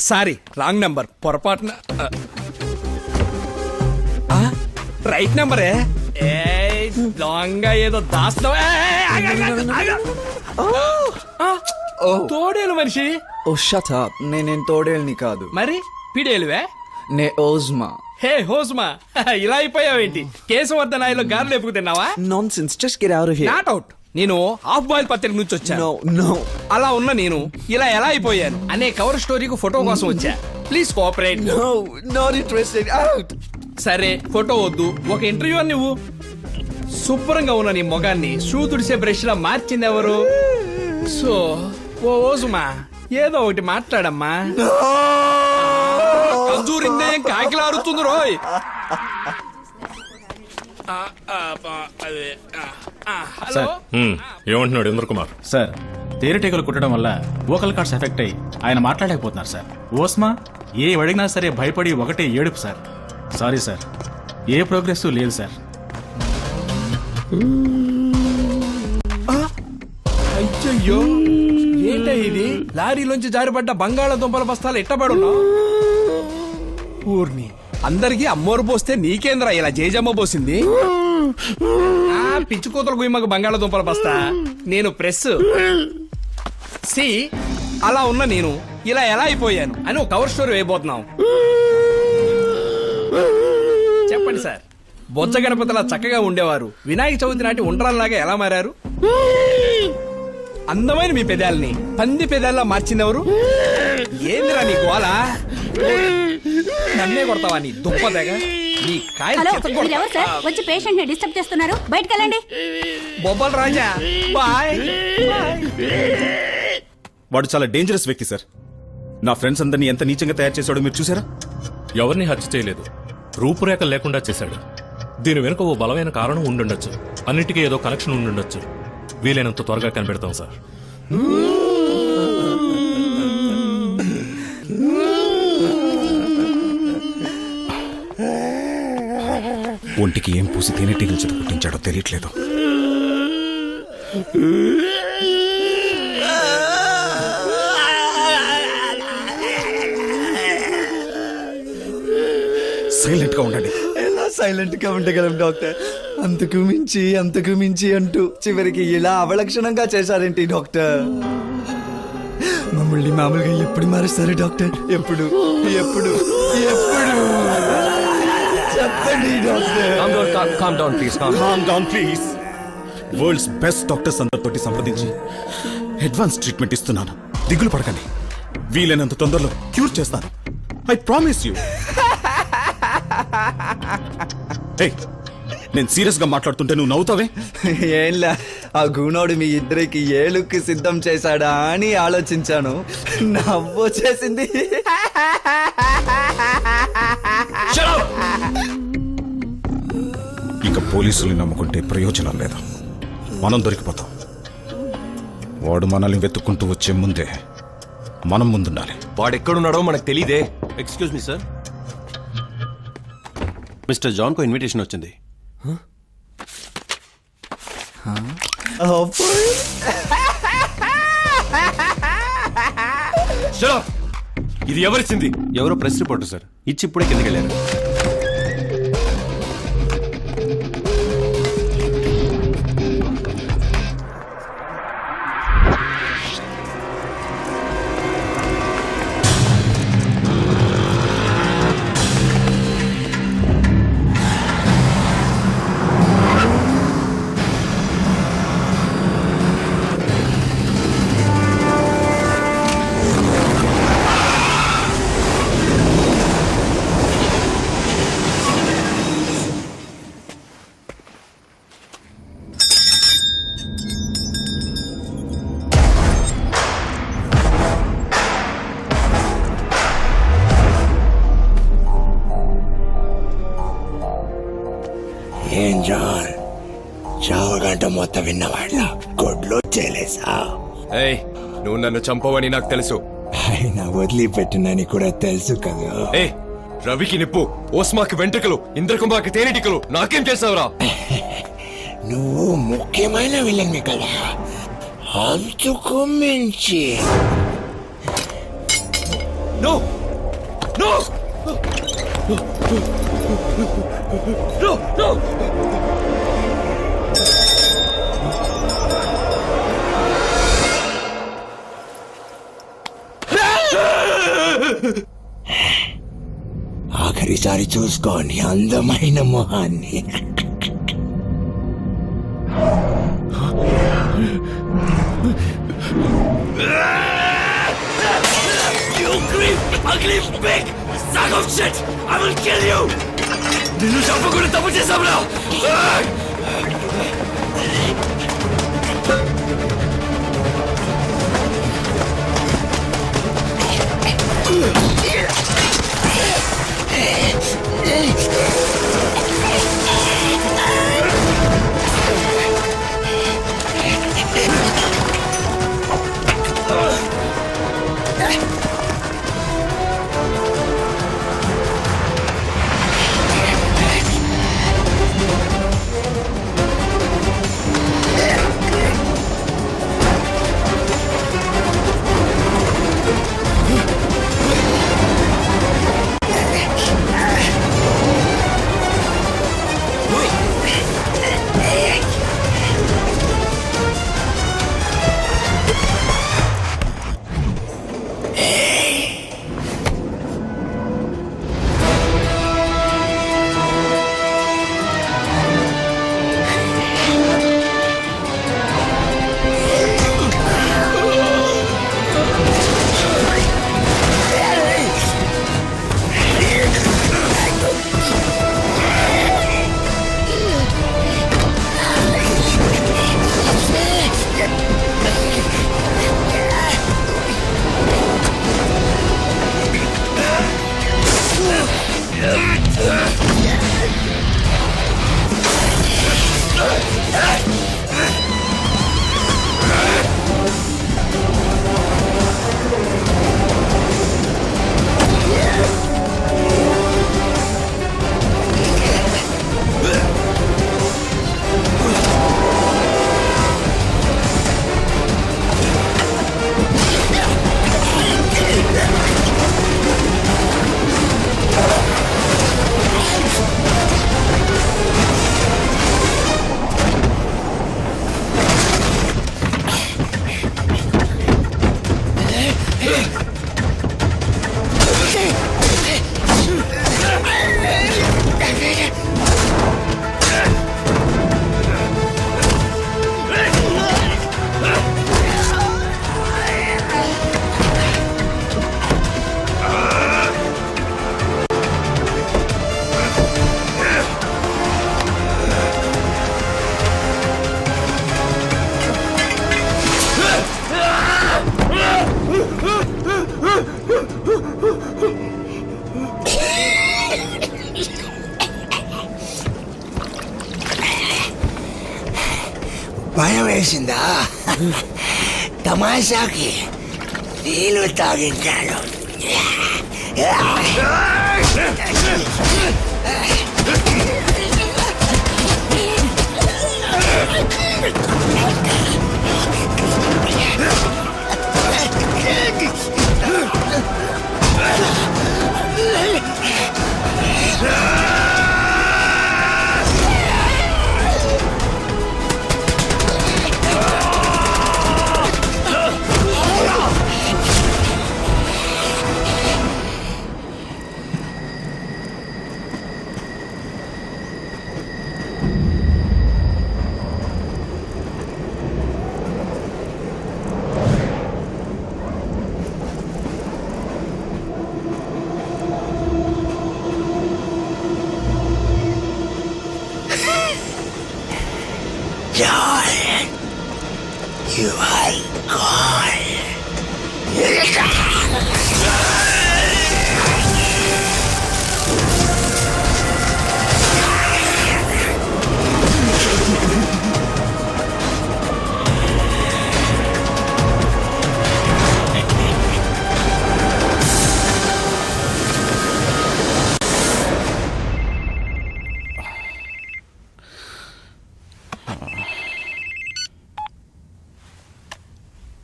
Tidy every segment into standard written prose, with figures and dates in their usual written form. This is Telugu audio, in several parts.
Sorry, wrong number. పొరపాటున రైట్ నెంబరే. లాంగ్ ఏదో దాస్తావు. తోడేలు మనిషి. ఓ షట్ అప్. నేనేం తోడేల్ని కాదు. మరి పిడేలువే? నే ఓజ్మా. హే హోస్మా, ఇలా అయిపోయావేంటి? కేశవర్ధనాయిలో గారెలు ఎప్పుకు తిన్నావా? Nonsense, just get out of here. Not out. నేను హాఫ్ బాయిల్ పత్రిక నుంచి వచ్చాను. నో. అలా ఉన్న నేను ఇలా ఎలా అయిపోయాను అనే కవర్ స్టోరీకి ఫోటో కోసం వచ్చా. Please cooperate. No, not interested. Out. సరే, ఫోటో వద్దు, ఒక ఇంటర్వ్యూ అని నువ్వు. శుభ్రంగా ఉన్న నీ మొగాన్ని షూ తుడిసే బ్రష్ లా మార్చింది ఎవరు? సో ఓ ఓసుమా, ఏదో ఒకటి మాట్లాడమ్మా. కంజూరిందే కాకిలారుతుంది రోయ్. హలో, ఏమంటున్నాడు ఇంద్ర కుమార్? సార్, తేనెటీగలు కుట్టడం వల్ల వోకల్ కార్డ్స్ ఎఫెక్ట్ అయ్యి ఆయన మాట్లాడలేకపోతున్నారు సార్. ఓస్మా ఏ అడిగినా సరే భయపడి ఒకటే ఏడుపు సార్. సారీ సార్, ఏ ప్రోగ్రెస్ లేదు సార్. అయ్యయ్యో, ఏంటో ఇది? లారీలోంచి జారిపడ్డ బంగాళదుంపల బస్తాలు ఎట్టబడున్నా. ఊర్ని అందరికి అమ్మోరు పోస్తే నీకేంద్రా ఇలా జేజమ్మ పోసింది? పిచ్చి కూతురు గుయ్యమ్మకు బంగాళదుంపల బస్తా. నేను ప్రెస్ సి. అలా ఉన్న నేను ఇలా ఎలా అయిపోయాను అని ఒక కవర్ స్టోరీ వేయబోతున్నాం. చెప్పండి సార్. బొజ్జ గణపతిలా చక్కగా ఉండేవారు వినాయక చవితి నాటి ఉండ్రాల్లాగా ఎలా మారారు? అందమైన మీ పెదాలని పంది పెదాల్లా మార్చిందెవరు? ఏందిరా నీ గోల? నన్నే కొడతావా నీ దుప్పదగా? నీ హలో, మీరెవరు సార్? వచ్చి పేషెంట్ ని డిస్టర్బ్ చేస్తున్నారు. బయటకు వెళ్ళండి. బొబ్బల్ రాజా, బాయ్. వాడు చాలా డేంజరస్ వ్యక్తి సార్. నా ఫ్రెండ్స్ అందరినీ ఎంత నీచంగా తయారు చేశాడో మీరు చూసారా? ఎవరిని హత్య చేయలేదు, రూపురేఖలు లేకుండా చేశాడు. దీని వెనుక ఓ బలమైన కారణం ఉండుండొచ్చు. అన్నిటికీ ఏదో కనెక్షన్ ఉండుండొచ్చు. వీలైనంత త్వరగా కనిపెడతాం సార్. ఒంటికి ఏం పూసి తేనెటీగలు చేత పుట్టించాడో తెలియట్లేదు. సైలెంట్ గా ఉండండి. ఎలా సైలెంట్ గా ఉండగలం డాక్టర్? అంతకు మించి అంటూ చివరికి ఇలా అవలక్షణంగా చేశారేంటి డాక్టర్? మమ్మల్ని మామూలుగా ఎప్పుడు మారుస్తారు డాక్టర్? ఎప్పుడు చెప్పండి doctor. Calm down, please. World's best doctors అందరితోటి సంప్రదించి అడ్వాన్స్ ట్రీట్మెంట్ ఇస్తున్నాను. దిగులు పడకండి. వీలైనంత తొందరలో క్యూర్ చేస్తాను. I promise you. నేను సీరియస్ గా మాట్లాడుతుంటే నువ్వు నవ్వుతావే? ఏంలా, ఆ గూనోడు మీ ఇద్దరికి ఏ లుక్ సిద్ధం చేశాడా అని ఆలోచించాను. నవ్వొచ్చేసింది. ఇక పోలీసుల్ని నమ్ముకుంటే ప్రయోజనం లేదు. మనం దొరికిపోతాం. వాడు మనల్ని వెతుక్కుంటూ వచ్చే ముందే మనం ముందుండాలి. వాడెక్కడున్నాడో మనకు తెలీదే. Excuse me sir, mister John కు ఇన్విటేషన్ వచ్చింది. ఇది ఎవరిచ్చింది? ఎవరో ప్రెస్ రిపోర్టర్ సార్, ఇచ్చి ఇప్పుడే కిందకి వెళ్ళారు. ఏం జాన్, చావగంట మొత్తం విన్నవాళ్ళ గొడ్లో చేలేసా? ఏయ్, నువ్వు నన్ను చంపవని నాకు తెలుసు. ఆయన వదిలిపెట్టినని కూడా తెలుసు కదా. ఏ, రవికి నిప్పు, ఓస్మాకి వెంట్రుకలు, ఇంద్రకుంభాకి తేనెటికలు, నాకేం చేసావురా? నువ్వు ముఖ్యమైన విలన్ కదా, అంతకు మించి. నో నో నో నో ఆఖరిసారి చూసుకోని అందమైన మొహాన్ని. You creep, ugly pig, sack of shit! I will kill you! నిన్ను చంపకుండా తప్పు చేశావురా! భయం వేసిందా? తమాషాకి నీళ్ళు తాగించాడు. John, you are gone.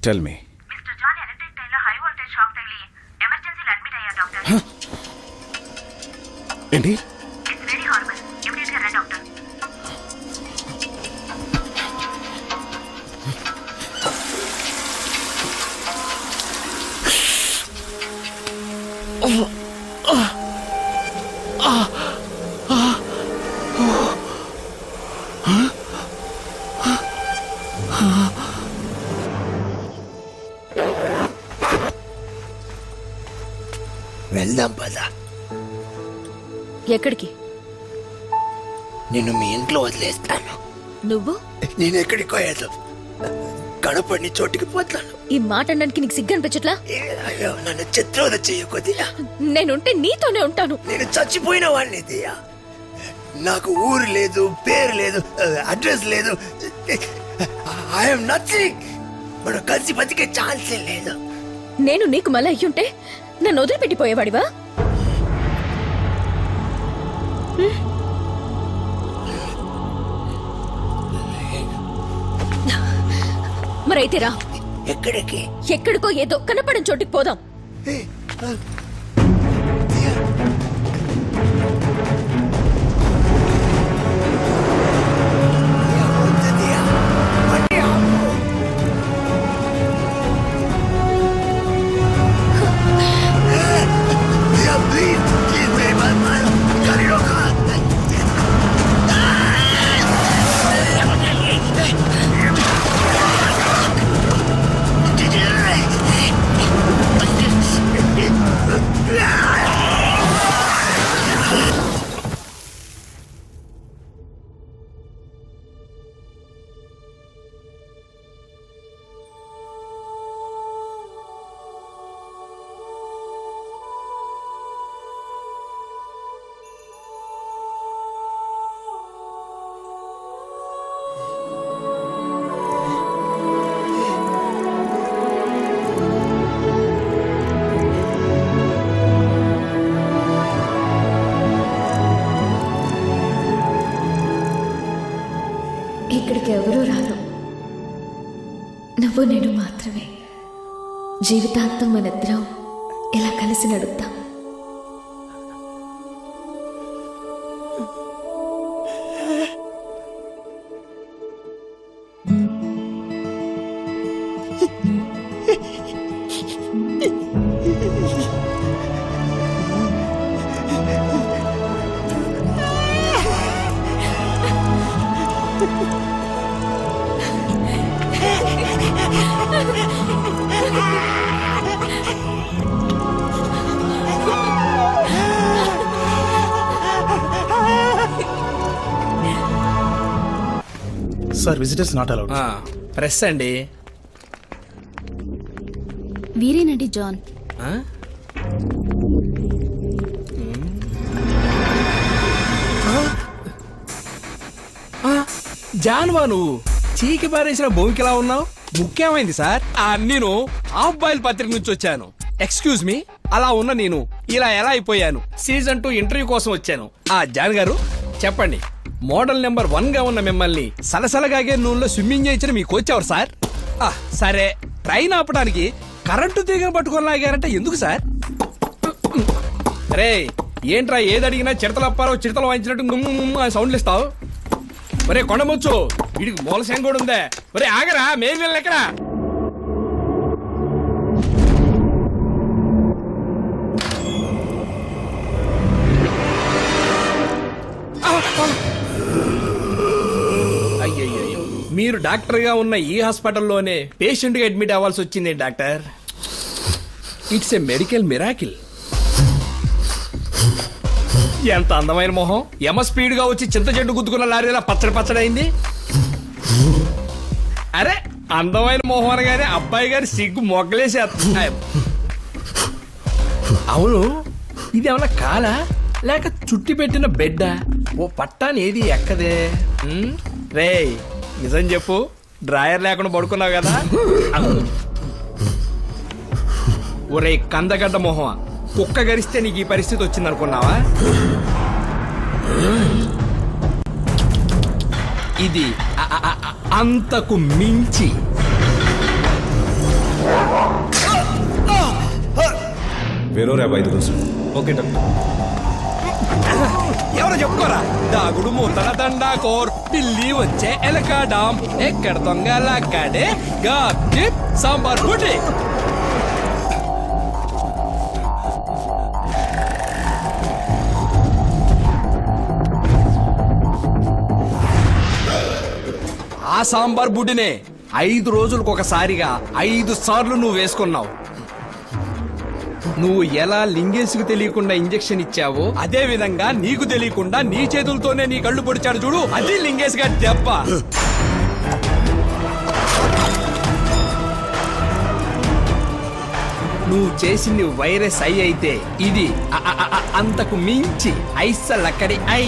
Tell me. Mister John electric టైర్లో హై వోల్టేజ్ షాక్ తగిలి ఎమర్జెన్సీలో అడ్మిట్ అయ్యారు డాక్టర్. ఏంటి? It's very హార్బల్. ఇమిడియట్ గా రండి డాక్టర్. వెళ్దాం పద. ఎక్కడికి? నిన్ను మీ ఇంట్లో వదిలేస్తాను. నువ్వు? నేను ఎక్కడికి పోయాను, కడపడిని చోటికి పోతాను. ఈ మాట అనడానికి నీకు సిగ్గు అనిపించట్లా? అయ్యో, నన్ను చిత్రవద చెయ్యకొద్దియా. నేనుంటే నీతోనే ఉంటాను. నేను చచ్చిపోయిన వాడిని దియా. నాకు ఊరు లేదు, పేరు లేదు, అడ్రస్ లేదు. I'm nothing. మనం కలిసి బతికే ఛాన్సే లేదు. నేను నీకు మళ్ళీ అయ్యుంటే నన్ను వదిలిపెట్టిపోయేవాడివా? మరైతే రా. ఎక్కడికి? ఎక్కడికో ఏదో కనపడని చోటికి పోదాం. ఇక్కడికి ఎవరూ రారు, నువ్వు నేను మాత్రమే. జీవితాంతం మనిద్దరం ఇలా కలిసి నడుపుతాం. Sir, visitors not allowed. Press అండి. వీరేనండి జాన్. జాన్వా, నువ్వు చీకి పారేసిన భూమికిలా ఉన్నావు. ముఖ్యమైంది సార్. నేను హాఫ్ బాయిల్ పత్రిక నుంచి వచ్చాను. ఎక్స్క్యూజ్ మీ, అలా ఉన్న నేను ఇలా ఎలా అయిపోయాను? సీజన్ 2 ఇంటర్వ్యూ కోసం వచ్చాను. జాన్ గారు చెప్పండి, మోడల్ నెంబర్ 1 గా ఉన్న మిమ్మల్ని సలసలగాగే నూనెలో స్విమ్మింగ్ చేయించిన మీ కోచ్ ఎవరు సార్? సరే, ట్రైన్ ఆపడానికి కరెంటు తీగ పట్టుకొని లాగారంటే ఎందుకు సార్? రే, ఏంట్రా ఏది అడిగినా చిడతలప్పారో చిడతలు వాయించినట్టు సౌండ్లు ఇస్తావు? ఒరే కొండముచ్చు, వీడికి మూల శంగోడు ఉందే. ఒరే ఆగరా, మేలు ఎక్కడా? అయ్యయ్యో, మీరు డాక్టర్ గా ఉన్న ఈ హాస్పిటల్లోనే పేషెంట్ గా అడ్మిట్ అవ్వాల్సి వచ్చింది doctor. It's a medical miracle. ఎంత అందమైన మొహం, యమ స్పీడ్ గా వచ్చి చింత చెట్టు గుద్దుకున్న లారీలా పచ్చడి పచ్చడైంది. అరే, అందమైన మొహం అనగానే అబ్బాయి గారి సిగ్గు మొగ్గలేసేస్తా. అవును, ఇది ఏమన్నా కాలా లేక చుట్టి పెట్టిన బెడ్డా? ఓ పట్టాని ఏది ఎక్కదే. రే, నిజం చెప్పు, డ్రాయర్ లేకుండా పడుకున్నావు కదా? ఒరే కందగడ్డ మొహం, కుక్క గరిస్తే నీకు ఈ పరిస్థితి వచ్చింది అనుకున్నావా? ఇది అంతకు మించి. వేరే 5 రోజులు. Okay doctor. ఎవరో చెప్పుకోరా. దాగుడు మూతల దండాకోర్, పిల్లి వచ్చే ఎలకాడాం, ఎక్కడ దొంగల అక్కడే గాప్ జిప్ సాంబార్ బుటి. ఆ సాంబార్ బుడ్డినే 5 రోజులకు ఒకసారిగా 5 సార్లు నువ్వు వేసుకున్నావు. నువ్వు ఎలా లింగేష్కు తెలియకుండా ఇంజెక్షన్ ఇచ్చావో అదే విధంగా నీకు తెలియకుండా నీ చేతులతోనే నీ కళ్ళు పొడిచాడు చూడు, అది లింగేష్ గారి దెబ్బ. నువ్వు చేసింది వైరస్ ఐ అయితే ఇది అంతకు మించి ఐసలక్కడి ఐ.